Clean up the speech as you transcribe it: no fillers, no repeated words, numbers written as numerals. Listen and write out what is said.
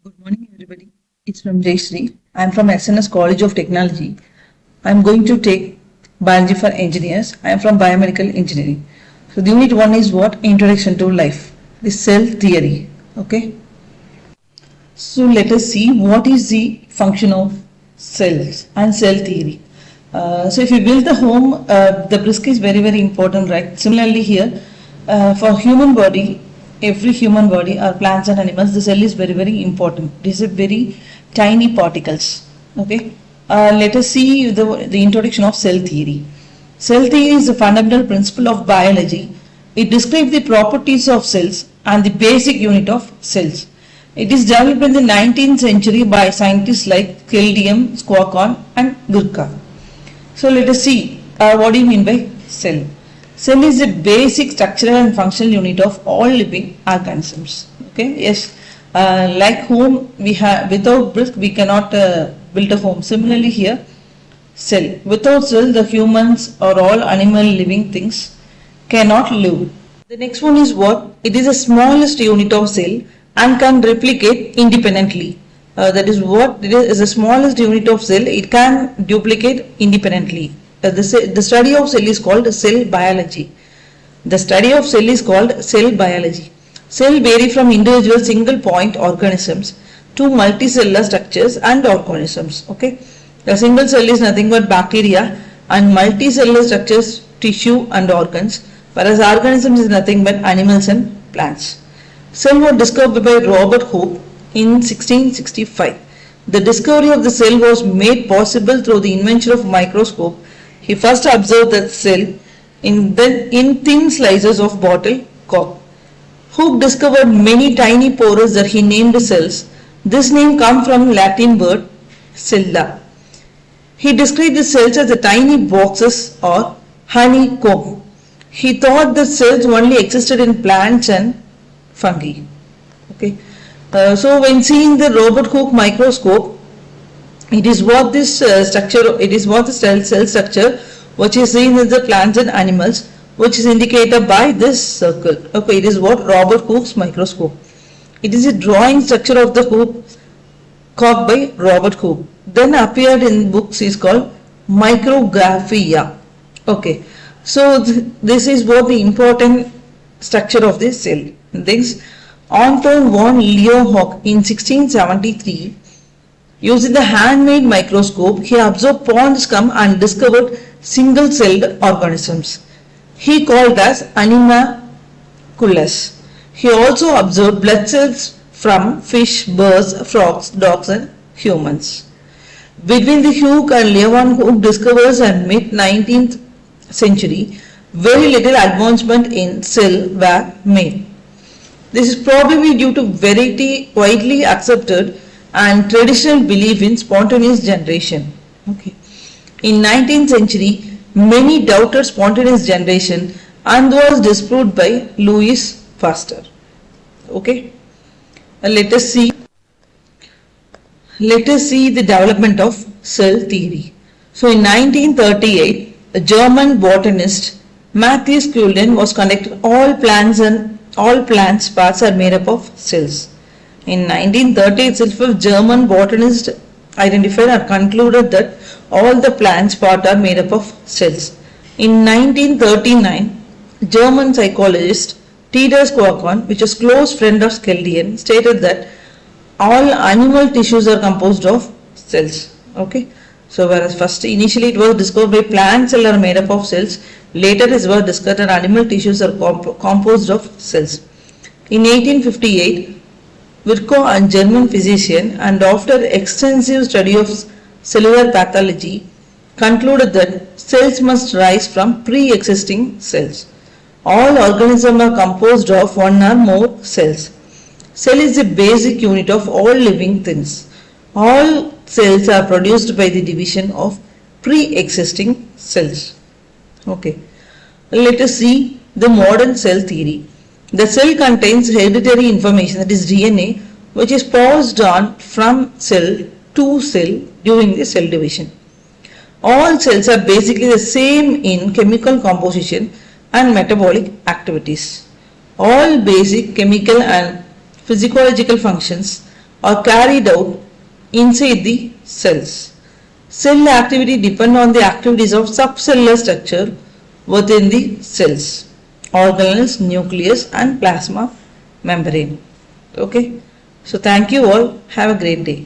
Good morning, everybody. It's from Jayshree. I'm from SNS College of Technology. I'm going to take biology for engineers. I'm from biomedical engineering. So the unit one is what? Introduction to life. The cell theory. Okay. So let us see what is the function of cells and cell theory. So if you build the home, the brisk is very important, right? Similarly here, for human body, every human body or plants and animals, the cell is very important. These are very tiny particles. Okay. Let us see the introduction of cell theory. Cell theory is the fundamental principle of biology. It describes the properties of cells and the basic unit of cells. It is developed in the 19th century by scientists like Keldium, Squacon and Gurkha. So let us see what do you mean by cell. Cell is the basic structural and functional unit of all living organisms. Okay, yes, like home we have, without brick we cannot build a home. Similarly here, cell. Without cell, the humans or all animal living things cannot live. The next one is what? It is the smallest unit of cell and can replicate independently. That is what it is the smallest unit of cell. It can duplicate independently. The study of cell is called cell biology. The study of cell is called cell biology. Cell vary from individual single point organisms to multicellular structures and organisms. Okay, a single cell is nothing but bacteria and multicellular structures, tissue and organs, whereas organisms is nothing but animals and plants. Cell was discovered by Robert Hooke in 1665. The discovery of the cell was made possible through the invention of microscope. He first observed the cell in thin slices of bottle cork. Hooke discovered many tiny pores that he named cells. This name comes from Latin word cella. He described the cells as the tiny boxes or honeycomb. He thought the cells only existed in plants and fungi. Okay. So when seeing the Robert Hooke microscope, it is what this structure, it is what the cell structure which is seen in the plants and animals, which is indicated by this circle. Okay, it is what Robert Hooke's microscope. It is a drawing structure of the Hooke cork by Robert Hooke. Then appeared in books is called Micrographia. Okay, so this is what the important structure of this cell. This Anton von Leeuwenhoek in 1673, using the handmade microscope, he observed pond scum and discovered single-celled organisms. He called as animalcules. He also observed blood cells from fish, birds, frogs, dogs and humans. Between the Hooke and Leeuwenhoek discoveries and mid-19th century, very little advancement in cell were made. This is probably due to widely accepted and traditional belief in spontaneous generation. Okay. In 19th century, many doubted spontaneous generation and was disproved by Louis Pasteur. Okay. Let us see the development of cell theory. So in 1938, a German botanist Matthias Kulden was conducted all plants parts are made up of cells. In 1930 itself, a German botanist identified and concluded that all the plants parts are made up of cells. In 1939, German psychologist Theodor Squacon, which is close friend of Keldian, stated that all animal tissues are composed of cells. Okay. So whereas first initially it was discovered by plant cells are made up of cells, later it was discovered that animal tissues are composed of cells. In 1858, Virchow, a German physician, and after extensive study of cellular pathology, concluded that cells must rise from pre-existing cells. All organisms are composed of one or more cells. Cell is the basic unit of all living things. All cells are produced by the division of pre-existing cells. Okay. Let us see the modern cell theory. The cell contains hereditary information, that is DNA, which is passed on from cell to cell during the cell division. All cells are basically the same in chemical composition and metabolic activities. All basic chemical and physiological functions are carried out inside the cells. Cell activity depends on the activities of subcellular structure within the cells, organelles, nucleus and plasma membrane. Okay. So thank you all. Have a great day.